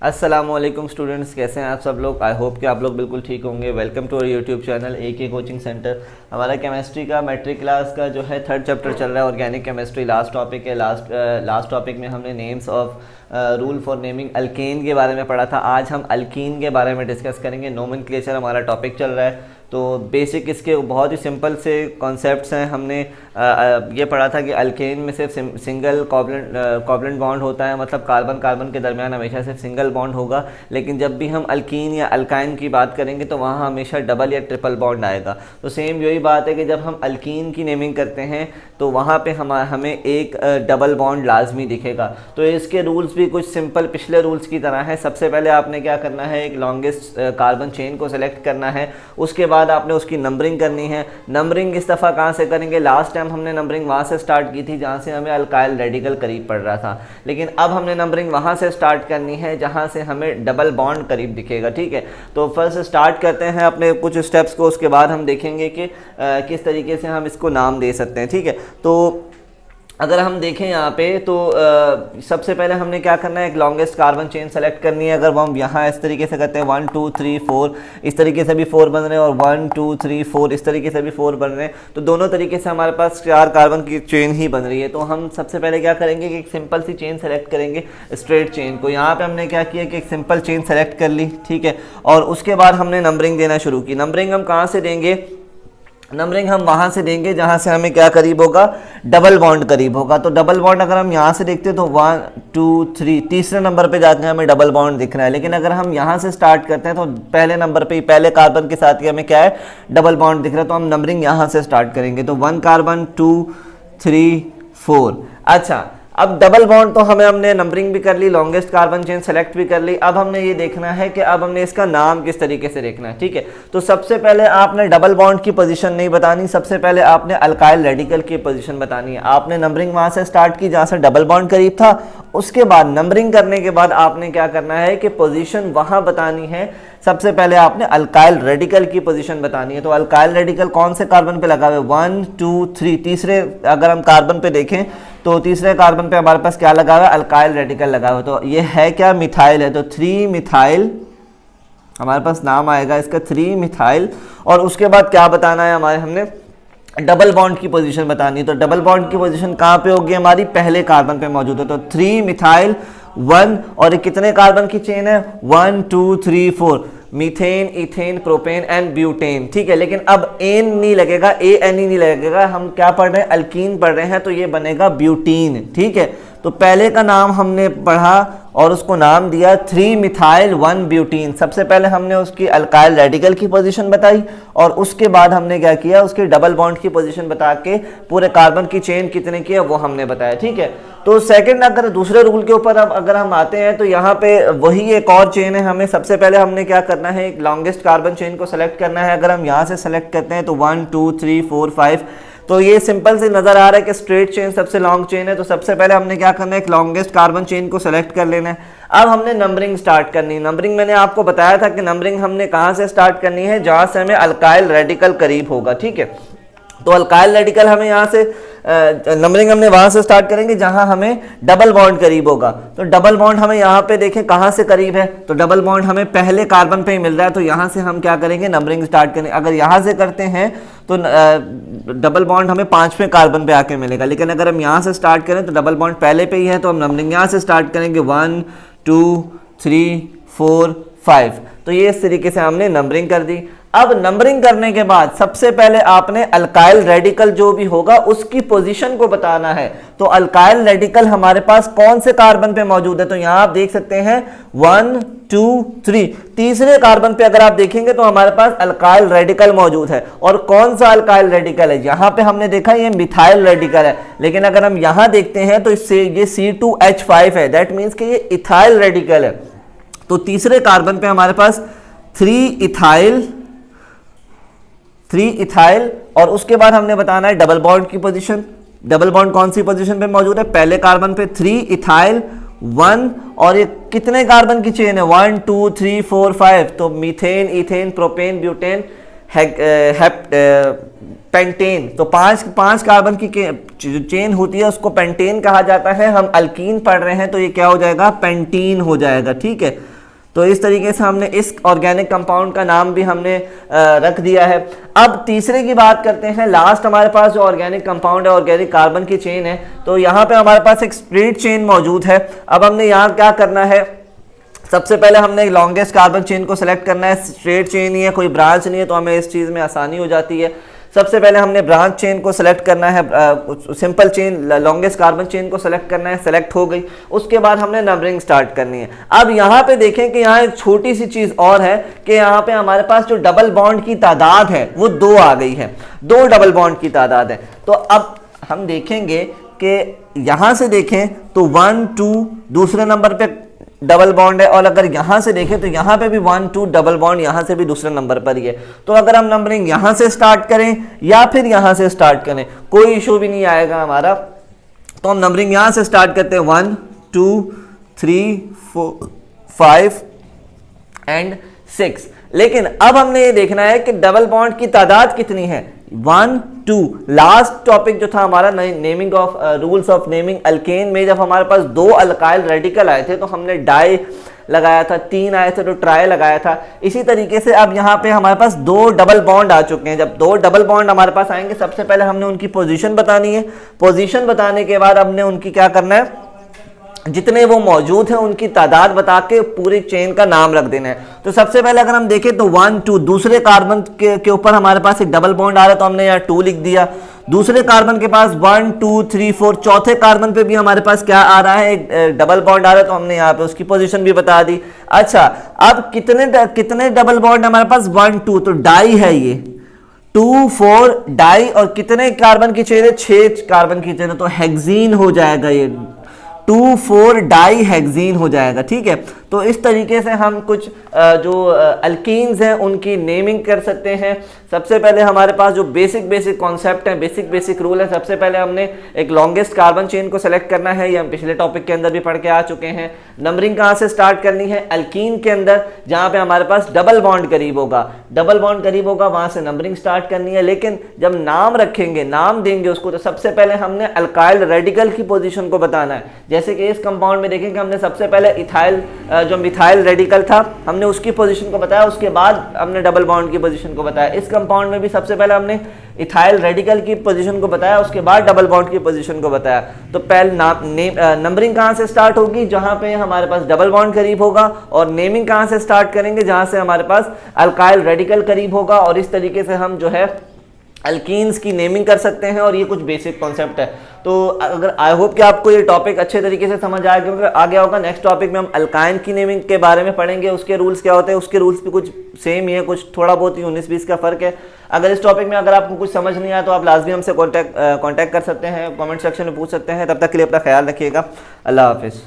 अस्सलामुअलैकुम स्टूडेंट्स, कैसे हैं आप सब लोग। आई होप कि आप लोग बिल्कुल ठीक होंगे। Welcome to our YouTube channel AK coaching centre. हमारा केमिस्ट्री का मैट्रिक क्लास का जो है थर्ड चैप्टर चल रहा है, ऑर्गेनिक केमिस्ट्री। लास्ट टॉपिक है। लास्ट टॉपिक में हमने names of rule for naming alkane के बारे में पढ़ा था। आज हम अल्कीन के बारे में डिस्कस करेंगे। नोमेनक्लेचर हमारा टॉपिक चल रहा है, तो बेसिक इसके बहुत ही सिंपल से कॉन्सेप्ट्स हैं। हमने ये पढ़ा था कि अल्केन में सिर्फ सिंगल कोवलेंट बॉन्ड होता है, मतलब कार्बन कार्बन के दरमियान हमेशा सिर्फ सिंगल बॉन्ड होगा। लेकिन जब भी हम अल्कीन या अल्काइन की बात करेंगे तो वहाँ हमेशा डबल या ट्रिपल बॉन्ड आएगा। तो सेम यही बात है कि जब हम अल्कीन की नेमिंग करते हैं तो वहाँ पे हमें एक डबल बॉन्ड लाजमी दिखेगा। तो इसके रूल्स भी कुछ सिंपल पिछले रूल्स की तरह है। सबसे पहले आपने क्या करना है, एक लॉन्गेस्ट कार्बन चेन को सेलेक्ट करना है। उसके बाद आपने उसकी नंबरिंग करनी है। नंबरिंग इस दफ़ा कहाँ से करेंगे, लास्ट टाइम हमने नंबरिंग वहाँ से स्टार्ट की थी जहाँ से हमें अल्काइल रेडिकल करीब पड़ रहा था, लेकिन अब हमने नंबरिंग वहाँ से स्टार्ट करनी है जहाँ से हमें डबल बॉन्ड करीब दिखेगा। ठीक है, तो फर्स्ट स्टार्ट करते हैं अपने कुछ स्टेप्स को, उसके बाद हम देखेंगे कि किस तरीके से हम इसको नाम दे सकते हैं। ठीक है, तो अगर हम देखें यहाँ पे तो सबसे पहले हमने क्या करना है, एक लॉन्गेस्ट कार्बन चेन सेलेक्ट करनी है। अगर वो हम यहाँ इस तरीके से करते हैं 1 2 3 4, इस तरीके से भी 4 बन रहे हैं, और 1 2 3 4 इस तरीके से भी 4 बन रहे हैं, तो दोनों तरीके से हमारे पास 4 कार्बन की चेन ही बन रही है। तो हम सबसे पहले क्या करेंगे कि एक सिंपल सी चेन सेलेक्ट करेंगे, स्ट्रेट चेन को। यहाँ पर हमने क्या किया कि एक सिंपल चेन सेलेक्ट कर ली। ठीक है, और उसके बाद हमने नंबरिंग देना शुरू की। नंबरिंग हम कहाँ से देंगे, नंबरिंग हम वहाँ से देंगे जहाँ से हमें क्या करीब होगा, डबल बॉन्ड करीब होगा। तो डबल बॉन्ड अगर हम यहाँ से देखते हैं तो 1 2 3 तीसरे नंबर पे जाकर हमें डबल बॉन्ड दिख रहा है। लेकिन अगर हम यहाँ से स्टार्ट करते हैं तो पहले नंबर पे, पहले कार्बन के साथ ही हमें क्या है, डबल बॉन्ड दिख रहा है। तो हम नंबरिंग यहाँ से स्टार्ट करेंगे, तो 1 कार्बन 2 3 4। अच्छा, अब डबल बॉन्ड तो हमने नंबरिंग भी कर ली, लॉन्गेस्ट कार्बन चेन सेलेक्ट भी कर ली। अब हमने ये देखना है कि अब हमने इसका नाम किस तरीके से देखना है। ठीक है, तो सबसे पहले आपने डबल बॉन्ड की पोजीशन नहीं बतानी, सबसे पहले आपने अल्काइल रेडिकल की पोजीशन बतानी है। आपने नंबरिंग वहां से स्टार्ट की जहां से डबल बॉन्ड करीब था। उसके बाद नंबरिंग करने के बाद आपने क्या करना है कि पोजीशन वहां बतानी है। सबसे पहले आपने अल्काइल रेडिकल की पोजीशन बतानी है। तो अल्काइल रेडिकल कौन से कार्बन पे लगा हुआ है, 1 2 3, तीसरे अगर हम कार्बन पे देखें तो तीसरे कार्बन पे हमारे पास क्या लगा हुआ है, अल्काइल रेडिकल लगा हुआ है। तो ये है क्या, मिथाइल है। तो 3 मिथाइल हमारे पास नाम आएगा इसका, 3 मिथाइल। और उसके बाद क्या बताना है, हमने डबल बॉन्ड की पोजीशन बतानी है। तो डबल बॉन्ड की पोजीशन कहाँ पे होगी, हमारी पहले कार्बन पे मौजूद है। तो 3 मिथाइल 1, और कितने कार्बन की चेन है, 1 2 3 4, methane, ethane, propane and butane. ठीक है, लेकिन अब एन नहीं लगेगा, AN ही नहीं लगेगा। हम क्या पढ़ रहे हैं, अल्कीन पढ़ रहे हैं, तो ये बनेगा ब्यूटीन। ठीक है, तो पहले का नाम हमने पढ़ा और उसको नाम दिया 3 मिथाइल 1 ब्यूटीन। सबसे पहले हमने उसकी अल्काइल रेडिकल की पोजीशन बताई, और उसके बाद हमने क्या किया, उसके डबल बॉन्ड की पोजीशन बता के पूरे कार्बन की चेन कितने की है वो हमने बताया। ठीक है, तो सेकंड अगर दूसरे रूल के ऊपर अब अगर हम आते हैं तो यहाँ पे वही एक और चेन है। हमें सबसे पहले हमने क्या करना है, एक लॉन्गेस्ट कार्बन चेन को सेलेक्ट करना है। अगर हम यहाँ से सेलेक्ट करते हैं तो 1 2 3 4 5, तो ये सिंपल से नजर आ रहा है कि स्ट्रेट चेन सबसे लॉन्ग चेन है। तो सबसे पहले हमने क्या करना है, एक लॉन्गेस्ट कार्बन चेन को सेलेक्ट कर लेना है। अब हमने नंबरिंग स्टार्ट करनी है। नंबरिंग मैंने आपको बताया था कि नंबरिंग हमने कहाँ से स्टार्ट करनी है, जहाँ से हमें अल्काइल रेडिकल करीब होगा। ठीक है, तो अल्काइल रेडिकल हमें यहाँ से नंबरिंग हमने वहां से स्टार्ट करेंगे जहां हमें डबल बॉन्ड करीब होगा। तो डबल बॉन्ड हमें यहाँ पे देखें कहाँ से करीब है, तो डबल बॉन्ड हमें पहले कार्बन पे ही मिल रहा है। तो यहाँ से हम क्या करेंगे, नंबरिंग स्टार्ट करेंगे। अगर यहाँ से करते हैं तो डबल बॉन्ड हमें 5वें कार्बन पे आके मिलेगा, लेकिन अगर हम यहाँ से स्टार्ट करें तो डबल बॉन्ड पहले पे ही है। तो हम नंबरिंग यहाँ से स्टार्ट करेंगे 1 2 3 4 5। तो ये इस तरीके से हमने नंबरिंग कर दी। अब नंबरिंग करने के बाद सबसे पहले आपने अल्काइल रेडिकल जो भी होगा उसकी पोजीशन को बताना है। तो अल्काइल रेडिकल हमारे पास कौन से कार्बन पे मौजूद है, तो यहां आप देख सकते हैं 1 2 3, तीसरे कार्बन पे अगर आप देखेंगे तो हमारे पास अल्काइल रेडिकल मौजूद है। और कौन सा अल्काइल रेडिकल है, यहां पे हमने देखा ये मिथाइल रेडिकल है, लेकिन अगर हम यहां देखते हैं तो इससे ये C2H5 है, दैट मीन्स कि ये इथाइल रेडिकल है। तो तीसरे कार्बन पे हमारे पास 3 इथाइल, और उसके बाद हमने बताना है डबल बॉन्ड की पोजीशन। डबल बॉन्ड कौन सी पोजीशन पे मौजूद है, पहले कार्बन पे 3 इथाइल 1, और ये कितने कार्बन की चेन है, 1 2 3 4 5। तो methane, ethane, propane, butane, pentane. तो पांच कार्बन की चेन होती है उसको पेंटेन कहा जाता है। हम अल्कीन पढ़ रहे हैं तो ये क्या हो जाएगा, पेंटीन हो जाएगा। ठीक है, तो इस तरीके से हमने इस ऑर्गेनिक कंपाउंड का नाम भी हमने रख दिया है। अब तीसरे की बात करते हैं। लास्ट हमारे पास जो ऑर्गेनिक कंपाउंड है, ऑर्गेनिक कार्बन की चेन है, तो यहाँ पे हमारे पास एक स्ट्रेट चेन मौजूद है। अब हमने यहाँ क्या करना है, सबसे पहले हमने लॉन्गेस्ट कार्बन चेन को सिलेक्ट करना है। स्ट्रेट चेन ही है, कोई ब्रांच नहीं है, तो हमें इस चीज़ में आसानी हो जाती है। सबसे पहले हमने ब्रांच चेन को सिलेक्ट करना है, simple chain longest carbon chain को सिलेक्ट करना है, सिलेक्ट हो गई। उसके बाद हमने नंबरिंग स्टार्ट करनी है। अब यहाँ पे देखें कि यहाँ एक छोटी सी चीज़ और है कि यहाँ पे हमारे पास जो डबल बॉन्ड की तादाद है वो 2 आ गई है, 2 डबल बॉन्ड की तादाद है। तो अब हम देखेंगे कि यहाँ से देखें तो 1 2 दूसरे नंबर पे डबल बॉन्ड है, और अगर यहाँ से देखें तो यहाँ पे भी 1 2 डबल बॉन्ड यहाँ से भी दूसरे नंबर पर ही है। तो अगर हम नंबरिंग यहाँ से स्टार्ट करें या फिर यहाँ से स्टार्ट करें, कोई इशू भी नहीं आएगा हमारा। तो हम नंबरिंग यहाँ से स्टार्ट करते हैं 1 2 3 4 5 एंड 6। लेकिन अब हमने ये देखना है कि डबल बॉन्ड की तादाद कितनी है, 1 2। लास्ट टॉपिक जो था हमारा naming of rules of naming alkane में, जब हमारे पास 2 अल्काइल रेडिकल आए थे तो हमने डाई लगाया था, 3 आए थे तो ट्राई लगाया था। इसी तरीके से अब यहाँ पे हमारे पास 2 डबल बॉन्ड आ चुके हैं। जब 2 डबल बॉन्ड हमारे पास आएंगे, सबसे पहले हमने उनकी पोजीशन बतानी है। पोजीशन बताने के बाद हमने उनकी क्या करना है, जितने वो मौजूद हैं उनकी तादाद बता के पूरी चेन का नाम रख देना है। तो सबसे पहले अगर हम देखें तो 1 2 दूसरे कार्बन के ऊपर हमारे पास एक डबल बॉन्ड आ रहा है, तो हमने यहाँ 2 लिख दिया। दूसरे कार्बन के पास 1 2 3 4, चौथे कार्बन पे भी हमारे पास क्या आ रहा है, एक डबल बॉन्ड आ रहा है, तो हमने यहाँ पे उसकी पोजीशन भी बता दी। अच्छा, अब कितने डबल बॉन्ड हमारे पास, 1 2, तो डाई है ये 2 4 डाई, और कितने कार्बन की चेन है, 6 कार्बन की चेन है, तो हेक्सीन हो जाएगा, ये 2 4 डाई हेक्सीन हो जाएगा। ठीक है, तो इस तरीके से हम कुछ जो अल्कीन्स हैं उनकी नेमिंग कर सकते हैं। सबसे पहले हमारे पास जो बेसिक कॉन्सेप्ट है, बेसिक रूल है। सबसे पहले हमने एक लॉन्गेस्ट कार्बन चेन को सेलेक्ट करना है, ये हम पिछले टॉपिक के अंदर भी पढ़ के आ चुके हैं। नंबरिंग कहाँ से स्टार्ट करनी है, अल्कीन के अंदर जहाँ पे हमारे पास डबल बॉन्ड करीब होगा वहाँ से नंबरिंग स्टार्ट करनी है। लेकिन जब नाम रखेंगे, नाम देंगे उसको, तो सबसे पहले हमने अल्काइल रेडिकल की पोजीशन को बताना है। जैसे कि इस कंपाउंड में देखेंगे, हमने सबसे पहले इथाइल जो मिथाइल रेडिकल था हमने उसकी पोजीशन को बताया, उसके बाद हमने डबल बॉन्ड की पोजीशन को बताया। इस कंपाउंड में भी सबसे पहले हमने इथाइल रेडिकल की पोजीशन को बताया, उसके बाद डबल बॉन्ड की पोजीशन को बताया। तो पहले नंबरिंग कहाँ से स्टार्ट होगी, जहाँ पे हमारे पास डबल बॉन्ड करीब होगा, और नेमिंग कहाँ से स्टार्ट करेंगे, जहाँ से हमारे पास अल्काइल रेडिकल करीब होगा। और इस तरीके से हम जो है अल्कीन्स की नेमिंग कर सकते हैं, और ये कुछ बेसिक कॉन्सेप्ट है। तो अगर आई होप कि आपको ये टॉपिक अच्छे तरीके से समझ आ गया होगा। नेक्स्ट टॉपिक में हम अल्काइन की नेमिंग के बारे में पढ़ेंगे, उसके रूल्स क्या होते हैं। उसके रूल्स भी कुछ सेम ही है, कुछ थोड़ा बहुत ही 19-20 का फ़र्क है। अगर इस टॉपिक में अगर आपको कुछ समझ नहीं आया तो आप लाजमी हमसे कॉन्टैक्ट कर सकते हैं, कमेंट सेक्शन में पूछ सकते हैं। तब तक के लिए अपना ख्याल रखिएगा। अल्लाह हाफिज़।